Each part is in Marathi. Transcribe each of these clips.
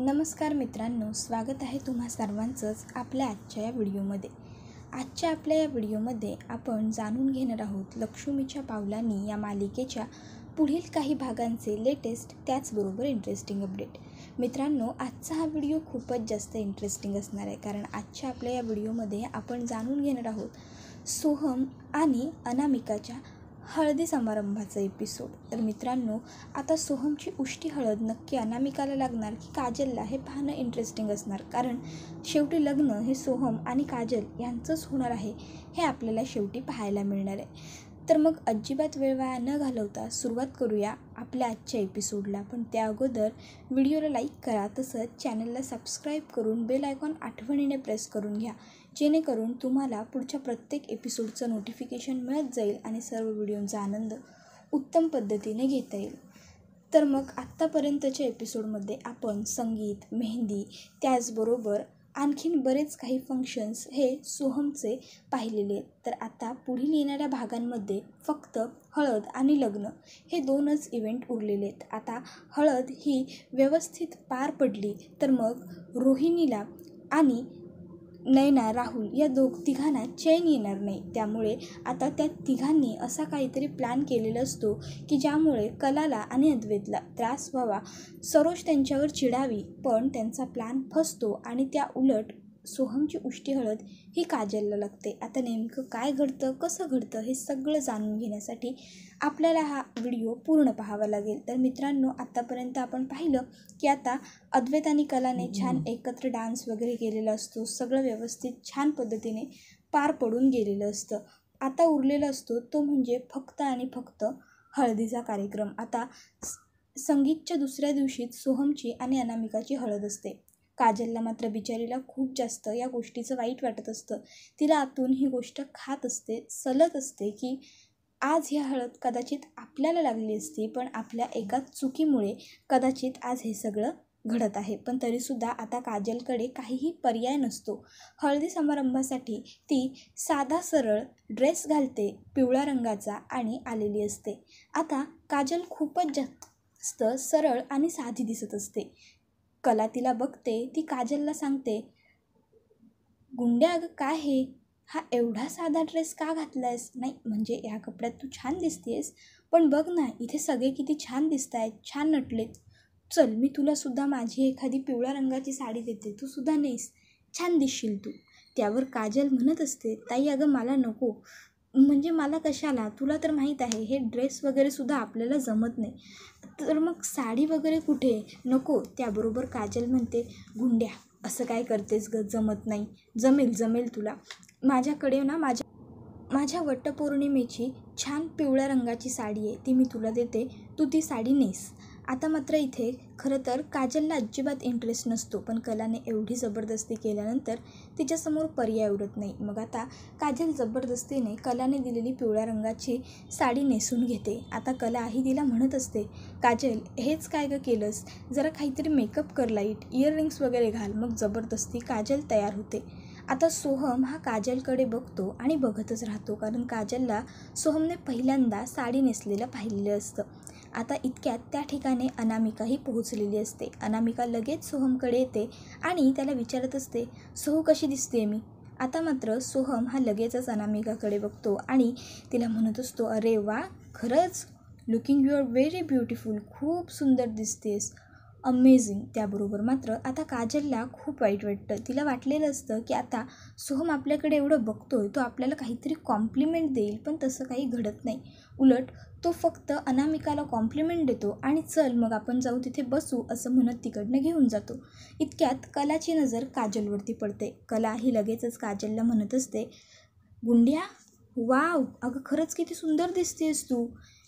नमस्कार मित्रांनो, स्वागत आहे तुम्हा सर्वांचंच आपल्या आजच्या या व्हिडिओमध्ये. आपल्या या व्हिडिओमध्ये आपण जाणून घेणार आहोत लक्ष्मीच्या पावलांनी या मालिकेच्या पुढील काही भागांचे लेटेस्ट त्याचबरोबर इंटरेस्टिंग अपडेट. मित्रांनो, आजचा हा व्हिडिओ खूपच जास्त इंटरेस्टिंग असणार आहे, कारण आजच्या आपल्या या व्हिडिओमध्ये आपण जाणून घेणार आहोत सोहम आणि अनामिकाच्या हळदी समारंभाचा एपिसोड. तर मित्रांनो, आता सोहमची उष्टी हळद नक्की अनामिकाला लागणार की काजलला, हे पाहणं इंटरेस्टिंग असणार, कारण शेवटी लग्न हे सोहम आणि काजल यांचंच होणार आहे हे आपल्याला शेवटी पाहायला मिळणार आहे. तर मग अजिबात वेळ वाया न घालवता सुरुवात करूया आपल्या आजच्या एपिसोडला. पण त्या अगोदर व्हिडिओला लाईक करा, तसंच चॅनलला सबस्क्राईब करून बेल आयकॉन आठवणीने प्रेस करून घ्या, जेणेकरून तुम्हाला पुढच्या प्रत्येक एपिसोडचं नोटिफिकेशन मिळत जाईल आणि सर्व व्हिडिओंचा आनंद उत्तम पद्धतीने घेता येईल. तर मग आत्तापर्यंतच्या एपिसोडमध्ये आपण संगीत, मेहंदी, त्याचबरोबर आणखीन बरेच काही फंक्शन्स हे सोहमचे पाहिलेले आहेत. तर आता पुढील येणाऱ्या भागांमध्ये फक्त हळद आणि लग्न हे दोनच इव्हेंट उरलेले आहेत. आता हळद ही व्यवस्थित पार पडली तर मग रोहिणीला आणि नयना, राहुल या तिघांना चैन येणार नाही. त्यामुळे आता त्या तिघांनी असा काहीतरी प्लॅन केलेला असतो की ज्यामुळे कलाला आणि अद्वैतला त्रास व्हावा, सरोज त्यांच्यावर चिडावी, पण त्यांचा प्लॅन फसतो आणि त्या उलट सोहमची उष्टी हळद ही काजलला लागते. आता नेमकं काय घडतं, कसं घडतं, हे सगळं जाणून घेण्यासाठी आपल्याला हा व्हिडिओ पूर्ण पाहावा लागेल. तर मित्रांनो, आत्तापर्यंत आपण पाहिलं की आता अद्वैत आणि कलाने छान एकत्र डान्स वगैरे केलेला असतो, सगळं व्यवस्थित छान पद्धतीने पार पडून गेलेलं असतं. आता उरलेला असतो तो म्हणजे फक्त आणि फक्त हळदीचा कार्यक्रम. आता संगीतच्या दुसऱ्या दिवशीच सोहमची आणि अनामिकाची हळद असते. काजलला मात्र बिचारीला खूप जास्त या गोष्टीचं वाईट वाटत असतं. तिला आतून ही गोष्ट खात असते, सलत असते की आज ही हळद कदाचित आपल्याला लागली असती, पण आपल्या एका चुकीमुळे कदाचित आज हे सगळं घडत आहे. पण तरीसुद्धा आता काजलकडे काहीही पर्याय नसतो. हळदी समारंभासाठी ती साधा सरळ ड्रेस घालते, पिवळ्या रंगाचा, आणि आलेली असते. आता काजल खूपच जास्त सरळ आणि साधी दिसत असते. कला तिला बघते, ती काजलला सांगते, गुंड्या अगं काय हे, हा एवढा साधा ड्रेस का घातलायस? नाही म्हणजे या कपड्यात तू छान दिसतेस, पण बघ ना इथे सगळे किती छान दिसत आहेत, छान नटलेत. चल मी तुला सुद्धा माझी एखादी पिवळ्या रंगाची साडी देते, तू सुद्धा नेस, छान दिसशील तू. त्यावर काजल म्हणत असते, ताई अगं मला नको, म्हणजे मला कशाला, तुला तर माहीत आहे हे ड्रेस वगैरे सुद्धा आपल्याला जमत नाही, तर मग साडी वगैरे कुठे, नको. त्याबरोबर काजल म्हणते, गुंड्या असं काय करतेस ग, जमत नाही, जमेल तुला. माझ्याकडे ना माझ्या वटपौर्णिमेची छान पिवळ्या रंगाची साडी आहे, ती मी तुला देते, तू ती साडी नेस. आता मात्र इथे खरं तर काजलला अजिबात इंटरेस्ट नसतो, पण कलाने एवढी जबरदस्ती केल्यानंतर तिच्यासमोर पर्याय उरत नाही. मग आता काजल जबरदस्तीने कलाने दिलेली पिवळ्या रंगाची साडी नेसून घेते. आता कला ही तिला म्हणत असते, काजल हेच काय ग केलंस, जरा काहीतरी मेकअप कर, लाईट इयररिंग्स वगैरे घाल. मग जबरदस्ती काजल तयार होते. आता सोहम हा काजलकडे बघतो आणि बघतच राहतो, कारण काजलला सोहमने पहिल्यांदा साडी नेसलेलं पाहिलेलं असतं. आता इतक्यात त्या ठिकाणी अनामिकाही पोहोचलेली असते. अनामिका लगेच सोहमकडे येते आणि त्याला विचारत असते, सोहू कशी दिसते मी? आता मात्र सोहम हा लगेचच अनामिकाकडे बघतो आणि तिला म्हणत असतो, अरे वा, खरंच looking you are very beautiful, खूप सुंदर दिसतेस, अमेझिंग. त्याबरोबर मात्र आता काजलला खूप वाईट वाटतं. तिला वाटलेलं असतं की आता सोहम आपल्याकडे एवढं बघतोय, तो आपल्याला काहीतरी कॉम्प्लिमेंट देईल, पण तसं काही घडत नाही. उलट तो फक्त अनामिकाला कॉम्प्लिमेंट देतो आणि चल मग आपण जाऊ तिथे बसू असं म्हणत तिकडनं घेऊन जातो. इतक्यात कलाची नजर काजलवरती पडते. कला ही लगेचच काजलला म्हणत असते, गुंड्या वाव, अगं खरंच किती सुंदर दिसतेस तू.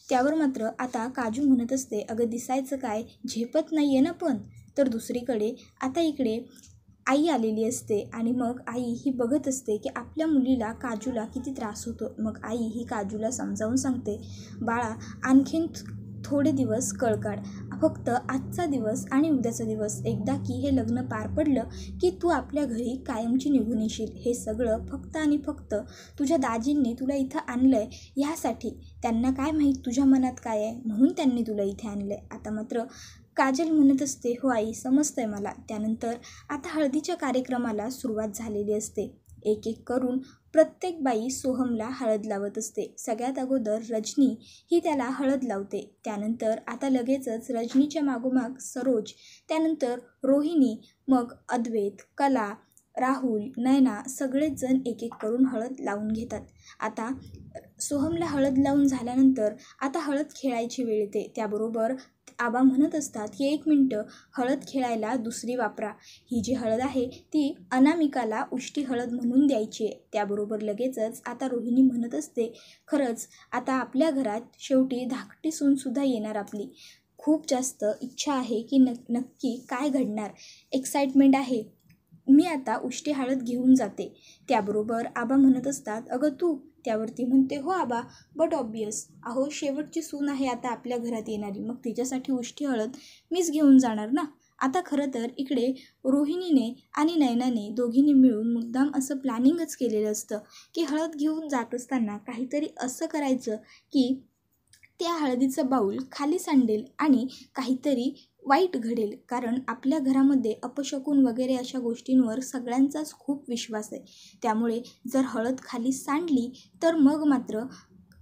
त्यावर मात्र आता काजू म्हणत असते, अगं दिसायचं काय, झेपत नाही आहे ना. पण तर दुसरीकडे आता इकडे आई आलेली असते आणि मग आई ही बघत असते की आपल्या मुलीला काजूला किती त्रास होतो. मग आई ही काजूला समजावून सांगते, बाळा आणखीन थोडे दिवस कळ काढ, फक्त आजचा दिवस आणि उद्याचा दिवस, एकदा की हे लग्न पार पडलं की तू आपल्या घरी कायमची निघून येशील. हे सगळं फक्त आणि फक्त तुझ्या दाजींनी तुला इथं आणलं आहे ह्यासाठी. त्यांना काय माहीत तुझ्या मनात काय आहे, म्हणून त्यांनी तुला इथे आणलं आहे. आता मात्र काजल म्हणत असते, हो आई समजतंय मला. त्यानंतर आता हळदीच्या कार्यक्रमाला सुरुवात झालेली असते. एक एक करून प्रत्येक बाई सोहमला हळद लावत असते. सगळ्यात अगोदर रजनी ही त्याला हळद लावते. त्यानंतर आता लगेचच रजनीच्या मागोमाग सरोज, त्यानंतर रोहिणी, मग अद्वैत, कला, राहुल, नयना सगळेच जण एक एक करून हळद लावून घेतात. आता सोहमला हळद लावून झाल्यानंतर आता हळद खेळायची वेळ येते. त्याबरोबर आबा म्हणत असतात की 1 मिनटं हळद खेळायला दुसरी वापरा. ही जी हळद आहे ती अनामिकाला उष्टी हळद म्हणून द्यायची आहे. त्याबरोबर लगेचच आता रोहिणी म्हणत असते, खरंच आता आपल्या घरात शेवटी धाकटी सूनसुद्धा येणार आपली. खूप जास्त इच्छा आहे की नक्की काय घडणार, एक्साइटमेंट आहे. मी आता उष्टी हळद घेऊन जाते. त्याबरोबर आबा म्हणत असतात, अगं तू? त्यावरती म्हणते, हो आबा, बट ऑब्वियस, अहो शेवटची सून आहे आता आपल्या घरात येणारी, मग तिच्यासाठी उष्टी हळद मीच घेऊन जाणार ना. आता खरं तर इकडे रोहिणीने आणि नयनाने दोघींनी मिळून मुद्दाम असं प्लॅनिंगच केलेलं असतं की हळद घेऊन जात असताना काहीतरी असं करायचं की त्या हळदीचं बाऊल खाली सांडेल आणि काहीतरी वाईट घडेल. कारण आपल्या घरामध्ये अपशकुन वगैरे अशा गोष्टींवर सगळ्यांचाच खूप विश्वास आहे. त्यामुळे जर हळद खाली सांडली तर मग मात्र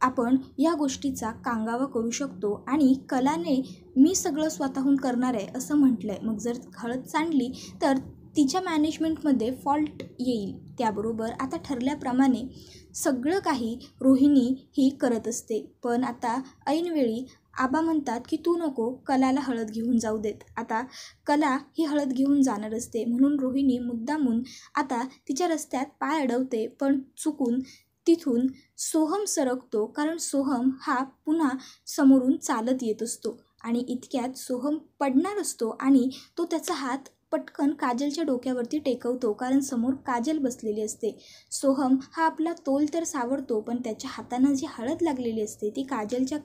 आपण या गोष्टीचा कांगावा करू शकतो. आणि कलाने मी सगळं स्वतःहून करणार आहे असं म्हटलं आहे. मग जर हळद सांडली तर तिच्या मॅनेजमेंटमध्ये फॉल्ट येईल. त्याबरोबर आता ठरल्याप्रमाणे सगळं काही रोहिणी ही करत असते. पण आता ऐनवेळी आबा म्हणतात की तू नको, कलाला हळद घेऊन जाऊ देत. आता कला ही हळद घेऊन जाणार असते म्हणून रोहिणी मुद्दामून आता तिच्या रस्त्यात पाय अडवते. पण चुकून तिथून सोहम सरकतो. कारण सोहम हा पुन्हा समोरून चालत येत असतो आणि इतक्यात सोहम पडणार असतो आणि तो त्याचा हात पटकन काजलच्या डोक्यावरती टेकवतो. कारण समोर काजल बसलेली असते. सोहम हा आपला तोल तर सावरतो पण त्याच्या हातानं जी हळद लागलेली असते ती काजलच्या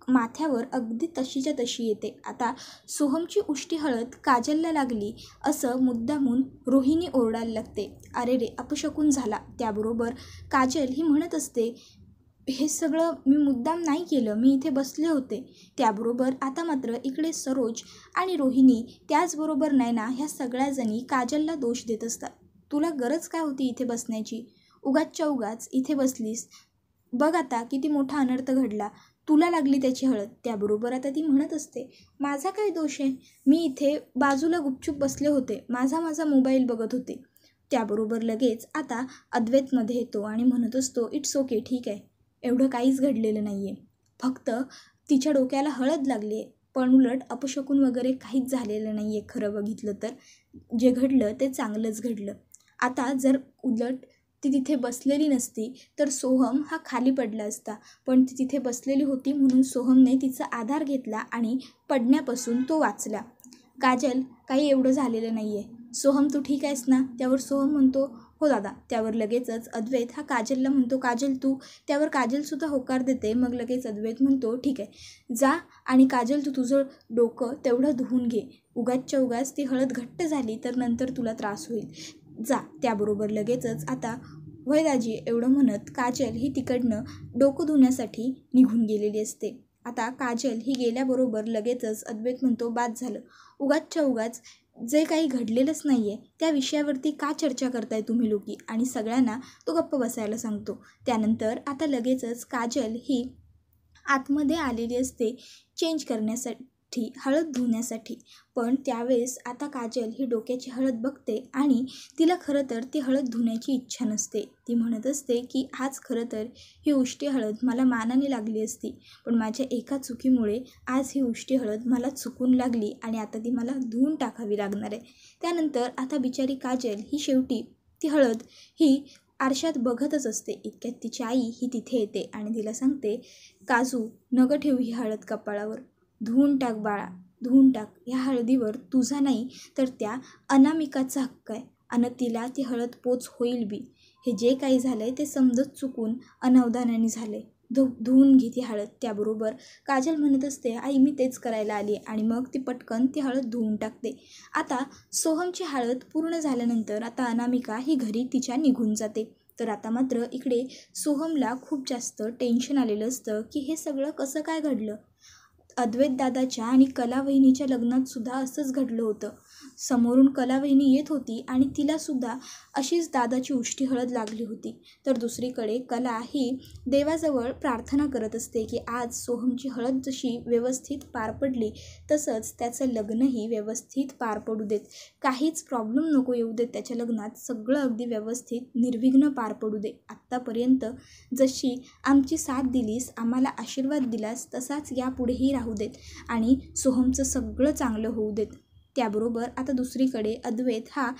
माथ्यावर अगदी तशीच्या तशी येते. आता सोहमची उष्टी हळद काजलला लागली असं मुद्दामून रोहिणी ओरडायला लागते. अरे रे, अपशकुन झाला. त्याबरोबर काजल ही म्हणत असते, हे सगळं मी मुद्दाम नाही केलं, मी इथे बसले होते. त्याबरोबर आता मात्र इकडे सरोज आणि रोहिणी त्याचबरोबर नयना ह्या सगळ्याजणी काजलला दोष देत असतात. तुला गरज काय होती इथे बसण्याची? उगाचच्या उगाच इथे बसलीस. बघ आता किती मोठा अनर्थ घडला, तुला लागली त्याची हळद. त्याबरोबर आता ती म्हणत असते, माझा काय दोष आहे? मी इथे बाजूला गुपचूप बसले होते, माझा मोबाईल बघत होते. त्याबरोबर लगेच आता अद्वैतमध्ये येतो आणि म्हणत असतो, इट्स ओके, ठीक आहे, एवढं काहीच घडलेलं नाही आहे. फक्त तिच्या डोक्याला हळद लागली आहे. पण उलट अपशकुन वगैरे काहीच झालेलं नाही आहे. खरं बघितलं तर जे घडलं ते चांगलंच घडलं. आता जर उलट ती तिथे बसलेली नसती तर सोहम हा खाली पडला असता. पण ती तिथे बसलेली होती म्हणून सोहमने तिचा आधार घेतला आणि पडण्यापासून तो वाचला. काजल, काही एवढं झालेलं नाही आहे. सोहम तू ठीक आहेस ना? त्यावर सोहम म्हणतो, हो दादा. त्यावर लगेचच अद्वैत हा काजलला म्हणतो, काजल तू? त्यावर काजलसुद्धा होकार देते. मग लगेच अद्वैत म्हणतो, ठीक आहे, जा आणि काजल तू तुझं डोकं तेवढं धुवून घे. उगाचच्या उगाच ती हळद घट्ट झाली तर नंतर तुला त्रास होईल, जा. त्याबरोबर लगेचच आता वय दाजी एवढं म्हणत काजल ही तिकडनं डोकं धुण्यासाठी निघून गेलेली असते. आता काजल ही गेल्याबरोबर लगेचच अद्वैत म्हणतो, बाद झालं, उगाचच्या उगाच जे काही घडलेलंच नाही आहे त्या विषयावरती का चर्चा करताय तुम्ही लोकी? आणि सगळ्यांना तो गप्प बसायला सांगतो. त्यानंतर आता लगेचच काजल ही आतमध्ये आलेली असते चेंज करण्यासाठी, हळद धुण्यासाठी. पण त्यावेळेस आता काजल ही डोक्याची हळद बघते आणि तिला खरं तर ती हळद धुण्याची इच्छा नसते. ती म्हणत असते की आज खरं तर ही उष्टी हळद मला मानाने लागली असती, पण माझ्या एका चुकीमुळे आज ही उष्टी हळद मला चुकून लागली आणि आता ती मला धुवून टाकावी लागणार आहे. त्यानंतर आता बिचारी काजल ही शेवटी ती हळद ही आरशात बघतच असते. इतक्यात तिची आई ही तिथे येते आणि तिला सांगते, काजू नको ठेवू ही हळद कपाळावर, धुवून टाक बाळा, धुवून टाक. ह्या हळदीवर तुझा नाही तर त्या अनामिकाचा हक्क आहे आणि तिला ती हळद पोच होईल बी. हे जे काही झालं आहे ते समजत चुकून अनावधानाने झालं आहे, धुवून घे ती हळद. त्याबरोबर काजल म्हणत असते, आई मी तेच करायला आली आणि मग ती पटकन ती हळद धुवून टाकते. आता सोहमची हळद पूर्ण झाल्यानंतर आता अनामिका ही घरी तिच्या निघून जाते. तर आता मात्र इकडे सोहमला खूप जास्त टेन्शन आलेलं असतं की हे सगळं कसं काय घडलं. अद्वैत दादाच्या आणि कला वहिनीच्या लग्नात सुद्धा असंच घडलं होतं. समोरून कला वहिनी येत होती आणि तिलासुद्धा अशीच दादाची उष्टी हळद लागली होती. तर दुसरीकडे कला ही देवाजवळ प्रार्थना करत असते की आज सोहमची हळद जशी व्यवस्थित पार पडली तसंच त्याचं लग्नही व्यवस्थित पार पडू देत. काहीच प्रॉब्लेम नको येऊ देत त्याच्या लग्नात. सगळं अगदी व्यवस्थित निर्विघ्न पार पडू दे. आत्तापर्यंत जशी आमची साथ दिलीस, आम्हाला आशीर्वाद दिलास, तसाच यापुढेही राहू देत आणि सोहमचं सगळं चांगलं होऊ देत. त्याबरोबर आता दुसरीकडे अद्वैत हा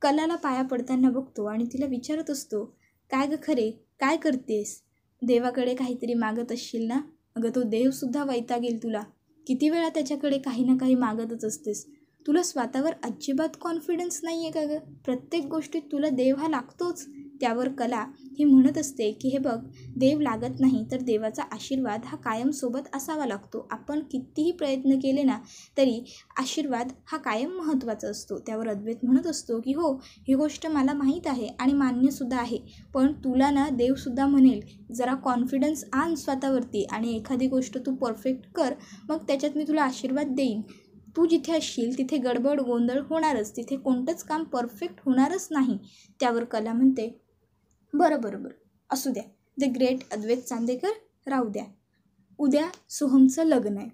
कलाला पाया पडताना बघतो आणि तिला विचारत असतो, काय गं खरे, काय करतेस? देवाकडे काहीतरी मागत असशील ना? अगं तो देवसुद्धा वैतागेल तुला. किती वेळा त्याच्याकडे काही ना काही मागतच असतेस. तुला स्वतःवर अजिबात कॉन्फिडन्स नाही आहे का गं? प्रत्येक गोष्टीत तुला देव हा लागतोच. त्यावर कला ही म्हणत असते की हे बघ, देव लागत नाही तर देवाचा आशीर्वाद हा कायम सोबत असावा लागतो. आपण कितीही प्रयत्न केले ना तरी आशीर्वाद हा कायम महत्त्वाचा असतो. त्यावर अद्वैत म्हणत असतो की हो, ही गोष्ट मला माहीत आहे आणि मान्यसुद्धा आहे. पण तुला ना देवसुद्धा म्हणेल जरा कॉन्फिडन्स आण स्वतःवरती आणि एखादी गोष्ट तू परफेक्ट कर, मग त्याच्यात मी तुला आशीर्वाद देईन. तू जिथे असशील तिथे गडबड गोंधळ होणारच, तिथे कोणतंच काम परफेक्ट होणारच नाही. त्यावर कला म्हणते, बरं असू द्या, द ग्रेट अद्वैत चांदेकर राहू द्या. उद्या सोहमचं लग्न आहे,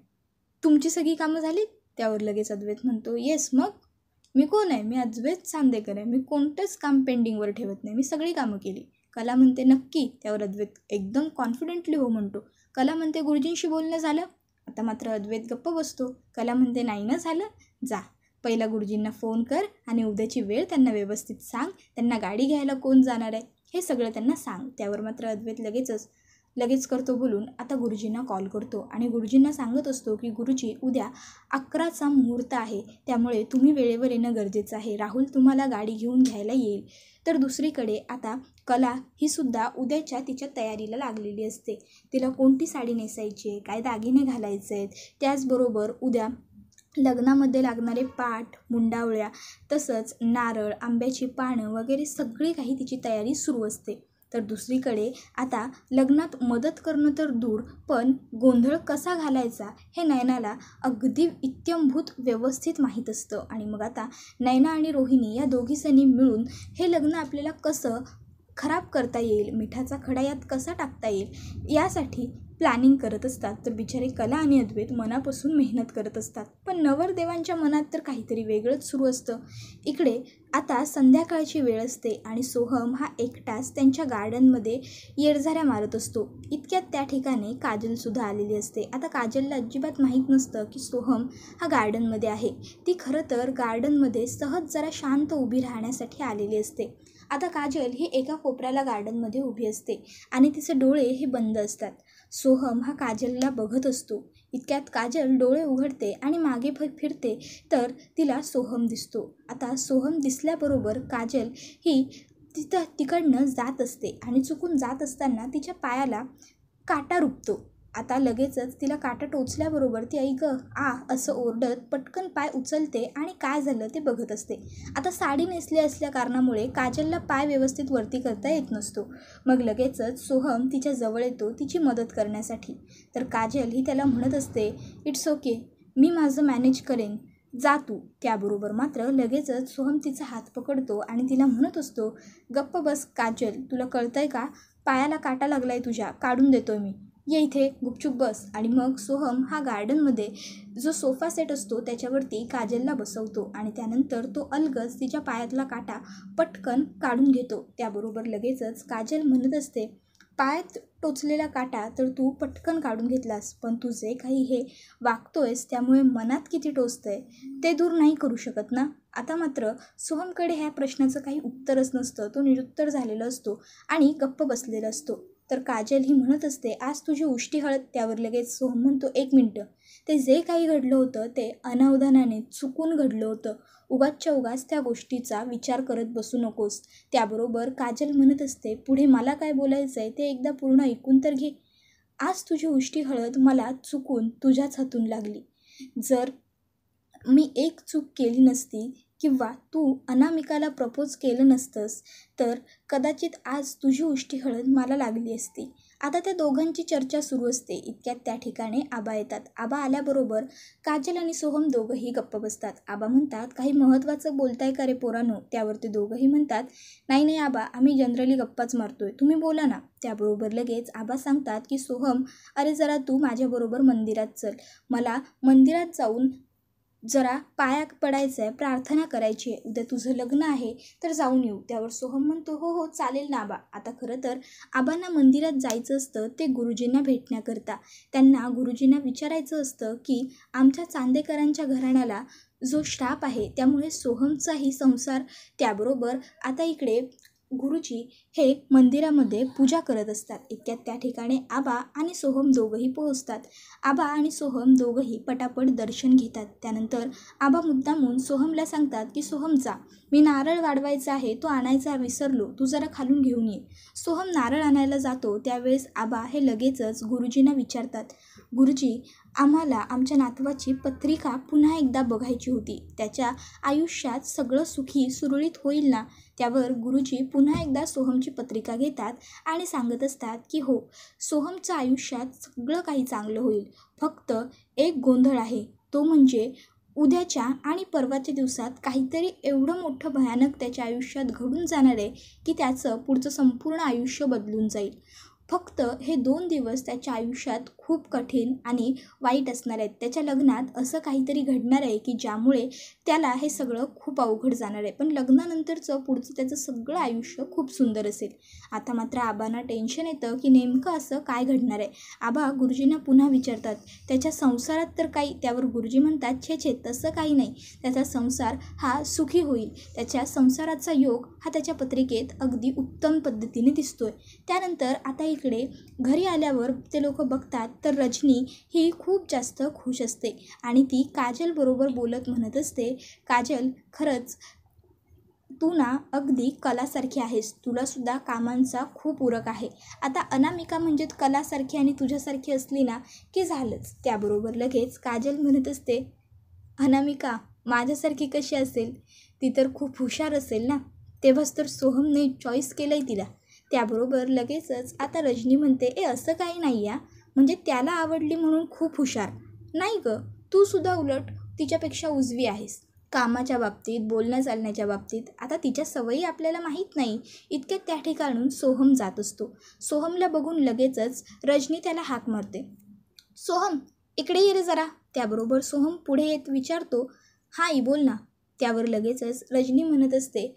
तुमची सगळी कामं झाली? त्यावर लगेच अद्वैत म्हणतो, येस, मग मी कोण आहे? मी अद्वैत चांदेकर आहे. मी कोणतंच काम पेंडिंगवर ठेवत नाही, मी सगळी कामं केली. कला म्हणते, नक्की? त्यावर अद्वैत एकदम कॉन्फिडेंटली हो म्हणतो. कला म्हणते, गुरुजींशी बोलणं झालं? आता मात्र अद्वैत गप्प बसतो. कला म्हणते, नाही ना झालं? जा, पहिला गुरुजींना फोन कर आणि उद्याची वेळ त्यांना व्यवस्थित सांग. त्यांना गाडी घ्यायला कोण जाणार आहे हे सगळं त्यांना सांग. त्यावर मात्र अद्वैत लगेच करतो बोलून आता गुरुजींना कॉल करतो आणि गुरुजींना सांगत असतो की गुरुजी, उद्या 11चा मुहूर्त आहे, त्यामुळे तुम्ही वेळेवर येणं गरजेचं आहे. राहुल तुम्हाला गाडी घेऊन घ्यायला येईल. तर दुसरीकडे आता कला ही सुद्धा उद्याच्या तिच्या तयारीला लागलेली असते. तिला कोणती साडी नेसायची आहे, काय दागिने घालायचे आहेत, त्याचबरोबर उद्या लग्नामध्ये लागणारे पाट, मुंडावळ्या, तसंच नारळ, आंब्याची पानं वगैरे सगळी काही तिची तयारी सुरू असते. तर दुसरीकडे आता लग्नात मदत करणं तर दूर, पण गोंधळ कसा घालायचा हे नयनाला अगदी इत्थंभूत व्यवस्थित माहीत असतं. आणि मग आता नयना आणि रोहिणी या दोघीजणी मिळून हे लग्न आपल्याला कसं खराब करता येईल, मिठाचा खडा यात कसा टाकता येईल, यासाठी प्लॅनिंग करत असतात. तर बिचारे कला आणि अद्वैत मनापासून मेहनत करत असतात, पण नवरदेवांच्या मनात तर काहीतरी वेगळंच सुरू असतं. इकडे आता संध्याकाळची वेळ असते आणि सोहम हा एकटाच त्यांच्या गार्डनमध्ये येरझाऱ्या मारत असतो. इतक्यात त्या ठिकाणी काजलसुद्धा आलेली असते. आता काजलला अजिबात माहीत नसतं की सोहम हा गार्डनमध्ये आहे. ती खरं तर गार्डनमध्ये सहज जरा शांत उभी राहण्यासाठी आलेली असते. आता काजल ही एका कोपऱ्याला गार्डनमध्ये उभी असते आणि तिचे डोळे हे बंद असतात. सोहम हा काजलला बघत असतो. इतक्यात काजल डोळे उघडते आणि मागे फिरते तर तिला सोहम दिसतो. आता सोहम दिसल्याबरोबर काजल ही तिकडनं जात असते आणि चुकून जात असताना तिच्या पायाला काटा रुपतो. आता लगेचच तिला काटा टोचल्याबरोबर ती आई गं आ असं ओरडत पटकन पाय उचलते आणि काय झालं ते बघत असते. आता साडी नेसली असल्या कारणामुळे काजलला पाय व्यवस्थित वरती करता येत नसतो. मग लगेचच सोहम तिच्या जवळ येतो तिची मदत करण्यासाठी. तर काजल ही त्याला म्हणत असते, इट्स ओके, मी माझं मॅनेज करेन, जा तू. त्याबरोबर मात्र लगेचच सोहम तिचा हात पकडतो आणि तिला म्हणत असतो, गप्प बस काजल, तुला कळतंय का? पायाला काटा लागलाय तुझ्या, काढून देतोय मी, ये इथे गुपचूप बस. आणि मग सोहम हा गार्डनमध्ये जो सोफा सेट असतो त्याच्यावरती काजलला बसवतो आणि त्यानंतर तो अलगद तिच्या पायातला काटा पटकन काढून घेतो. त्याबरोबर लगेचच काजल म्हणत असते, पायात टोचलेला काटा तर तू पटकन काढून घेतलास, पण तू जे काही हे वागतोयस त्यामुळे मनात किती टोचतंय ते दूर नाही करू शकत ना? आता मात्र सोहमकडे ह्या प्रश्नाचं काही उत्तरच नसतं. तो निरुत्तर झालेला असतो आणि गप्प बसलेला असतो. तर काजल ही म्हणत असते, आज तुझी उष्टी हळद. त्यावर लगेच सोहम म्हणतो, एक मिनटं, ते जे काही घडलं होतं ते अनावधानाने चुकून घडलं होतं. उगाचच्या उगाच त्या गोष्टीचा विचार करत बसू नकोस. त्याबरोबर काजल म्हणत असते, पुढे मला काय बोलायचं आहे ते एकदा पूर्ण ऐकून तर घे. आज तुझी उष्टी हळद मला चुकून तुझ्याच हातून लागली. जर मी एक चूक केली नसती किंवा तू अनामिकाला प्रपोज केलं नसतंस तर कदाचित आज तुझी उष्टी हळद मला लागली असती. आता त्या दोघांची चर्चा सुरू असते. इतक्यात त्या ठिकाणी आबा येतात. आबा आल्याबरोबर काजल आणि सोहम दोघंही गप्प बसतात. आबा म्हणतात, काही महत्त्वाचं बोलताय का रे पोरांनो? त्यावर ते दोघंही म्हणतात, नाही नाही आबा, आम्ही जनरली गप्पाच मारतोय, तुम्ही बोला ना. त्याबरोबर लगेच आबा सांगतात की सोहम, अरे जरा तू माझ्याबरोबर मंदिरात चल. मला मंदिरात जाऊन जरा पाया पडायचं आहे, प्रार्थना करायची आहे. उद्या तुझं लग्न आहे तर जाऊन येऊ. त्यावर सोहम म्हणतो, हो हो चालेल ना आबा. आता खरं तर आबांना मंदिरात जायचं असतं ते गुरुजींना भेटण्याकरता. त्यांना गुरुजींना विचारायचं असतं की आमच्या चांदेकरांच्या घराण्याला जो श्राप आहे त्यामुळे सोहमचाही संसार. त्याबरोबर आता इकडे गुरुजी हे मंदिरामध्ये पूजा करत असतात. इतक्यात त्या ठिकाणी आबा आणि सोहम दोघंही पोहोचतात. आबा आणि सोहम दोघंही पटापट दर्शन घेतात. त्यानंतर आबा मुद्दामून सोहमला सांगतात की सोहम जा, मी नारळ वाढवायचा आहे, तो आणायचा विसरलो, तू जरा खालून घेऊन ये. सोहम नारळ आणायला जातो. त्यावेळेस आबा हे लगेचच गुरुजींना विचारतात, गुरुजी, आम्हाला आमच्या नातवाची पत्रिका पुन्हा एकदा बघायची होती, त्याच्या आयुष्यात सगळं सुखी सुरळीत होईल ना? त्यावर गुरुजी पुन्हा एकदा सोहमची पत्रिका घेतात आणि सांगत असतात की हो, सोहमच्या आयुष्यात सगळं काही चांगलं होईल. फक्त एक गोंधळ आहे, तो म्हणजे उद्याच्या आणि परवाच्या दिवसात काहीतरी एवढं मोठं भयानक त्याच्या आयुष्यात घडून जाणार आहे की त्याचं पुढचं संपूर्ण आयुष्य बदलून जाईल. फक्त हे 2 दिवस त्याच्या आयुष्यात खूप कठीण आणि वाईट असणार आहेत. त्याच्या लग्नात असं काहीतरी घडणार आहे की ज्यामुळे त्याला हे सगळं खूप अवघड जाणार आहे. पण लग्नानंतरचं पुढचं त्याचं सगळं आयुष्य खूप सुंदर असेल. आता मात्र आबांना टेन्शन येतं की नेमकं असं काय घडणार आहे. आबा गुरुजींना पुन्हा विचारतात, त्याच्या संसारात तर काही? त्यावर गुरुजी म्हणतात, छे छे, तसं काही नाही. त्याचा संसार हा सुखी होईल. त्याच्या संसाराचा योग हा त्याच्या पत्रिकेत अगदी उत्तम पद्धतीने दिसतोय. त्यानंतर आता इकडे घरी आल्यावर ते लोक बघतात तर रजनी ही खूप जास्त खुश असते आणि ती काजल बरोबर बोलत म्हणत असते, काजल, खरंच तू ना अगदी कलासारखी आहेस, तुलासुद्धा कामांचा खूप उरक आहे. आता अनामिका म्हणजे कलासारखी आणि तुझ्यासारखी असली ना की झालंच. त्याबरोबर लगेच काजल म्हणत असते, अनामिका माझ्यासारखी कशी असेल? ती तर खूप हुशार असेल ना. तेव्हाच तर सोहमने चॉईस केलं आहे तिला. त्याबरोबर लगेचच आता रजनी म्हणते, असं काही नाही या, म्हणजे त्याला आवडली म्हणून खूप हुशार नाही गं, तू सुद्धा उलट तिच्यापेक्षा उजवी आहेस कामाच्या बाबतीत, बोलण्या चालण्याच्या बाबतीत. आता तिच्या सवयी आपल्याला माहीत नाही. इतक्यात त्या ठिकाणून सोहम जात असतो. सोहमला बघून लगेचच रजनी त्याला हाक मारते, सोहम इकडे ये रे जरा. त्याबरोबर सोहम पुढे येत विचारतो, हां आई बोल ना. त्यावर लगेचच रजनी म्हणत असते,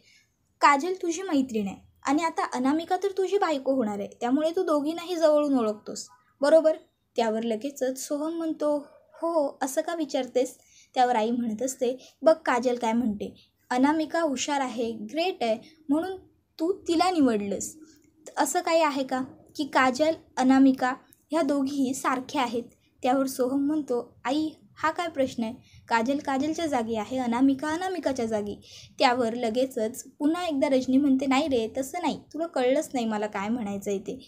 काजल तुझी मैत्रीण आहे आणि आता अनामिका तर तुझी बायको होणार आहे, त्यामुळे तू दोघींनाही जवळून ओळखतोस बरोबर? त्यावर लगेचच सोहम म्हणतो, हो, असं का विचारतेस? त्यावर आई म्हणत असते, बघ काजल काय म्हणते, अनामिका हुशार आहे, ग्रेट आहे, म्हणून तू तिला निवडलंस. असं काही आहे का की काजल अनामिका ह्या दोघीही सारख्या आहेत? त्यावर सोहम म्हणतो, आई हा काय प्रश्न आहे? काजल काजलच्या जागी आहे, अनामिका अनामिकाच्या जागी. त्यावर लगेचच पुन्हा एकदा रजनी म्हणते, नाही रे तसं नाही, तुला कळलंच नाही मला काय म्हणायचं आहे ते.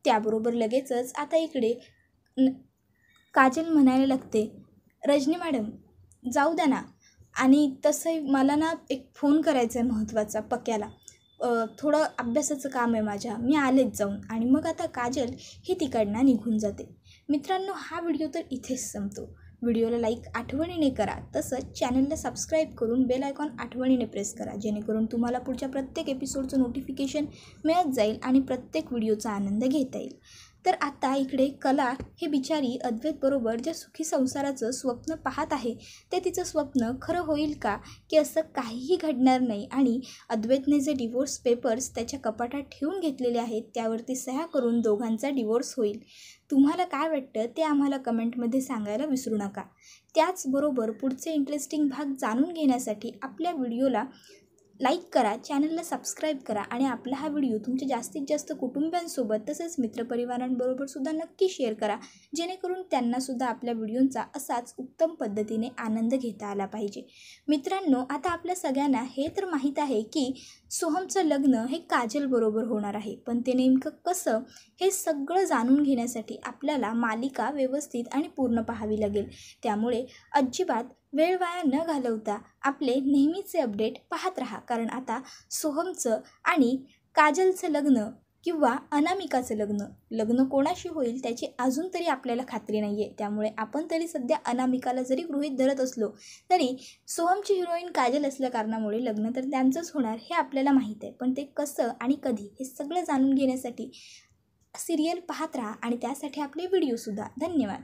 त्याबरोबर लगेचच आता इकडे काजल म्हणायला लागते, रजनी मॅडम जाऊ द्या ना, आणि तसंही मला ना एक फोन करायचा आहे महत्त्वाचा पक्याला, थोडं अभ्यासाचं काम आहे माझ्या, मी आलेच जाऊन. आणि मग आता काजल ही तिकडनं निघून जाते. मित्रांनो, हा व्हिडिओ तर इथेच संपतो. व्हिडिओला लाईक आठवणीने करा, तसंच चॅनलला सबस्क्राईब करून बेल आयकॉन आठवणीने प्रेस करा, जेणेकरून तुम्हाला पुढच्या प्रत्येक एपिसोडचं नोटिफिकेशन मिळत जाईल आणि प्रत्येक व्हिडिओचा आनंद घेता येईल. तर आता इकडे कला हे बिचारी अद्वैतबरोबर ज्या सुखी संसाराचं स्वप्न पाहत आहे ते तिचं स्वप्न खरं होईल का, की असं काहीही घडणार नाही आणि अद्वैतने जे डिवोर्स पेपर्स त्याच्या कपाटात ठेवून घेतलेले आहेत त्यावरती सह्या करून दोघांचा डिवोर्स होईल? तुम्हाला काय वाटतं ते आम्हाला कमेंटमध्ये सांगायला विसरू नका. त्याचबरोबर पुढचे इंटरेस्टिंग भाग जाणून घेण्यासाठी आपल्या व्हिडिओला लाईक करा, चॅनलला सबस्क्राईब करा आणि आपला हा व्हिडिओ तुमच्या जास्तीत जास्त कुटुंबियांसोबत तसेच मित्रपरिवारांबरोबर सुद्धा नक्की शेअर करा, जेणेकरून त्यांनासुद्धा आपल्या व्हिडिओंचा असाच उत्तम पद्धतीने आनंद घेता आला पाहिजे. मित्रांनो, आता आपल्या सगळ्यांना हे तर माहीत आहे की सोहमचं लग्न हे काजलबरोबर होणार आहे, पण ते नेमकं कसं हे सगळं जाणून घेण्यासाठी आपल्याला मालिका व्यवस्थित आणि पूर्ण पाहावी लागेल. त्यामुळे अजिबात वेळ वाया न घालवता आपले नेहमीचे अपडेट पाहत राहा, कारण आता सोहमचं आणि काजलचं लग्न किंवा अनामिकाचं लग्न कोणाशी होईल त्याची अजून तरी आपल्याला खात्री नाही आहे. त्यामुळे आपण तरी सध्या अनामिकाला जरी गृहीत धरत असलो तरी सोहमची हिरोईन काजल असल्या कारणामुळे लग्न तर त्यांचंच होणार हे आपल्याला माहीत आहे. पण ते कसं आणि कधी हे सगळं जाणून घेण्यासाठी सिरियल पाहत राहा आणि त्यासाठी आपले व्हिडिओसुद्धा. धन्यवाद.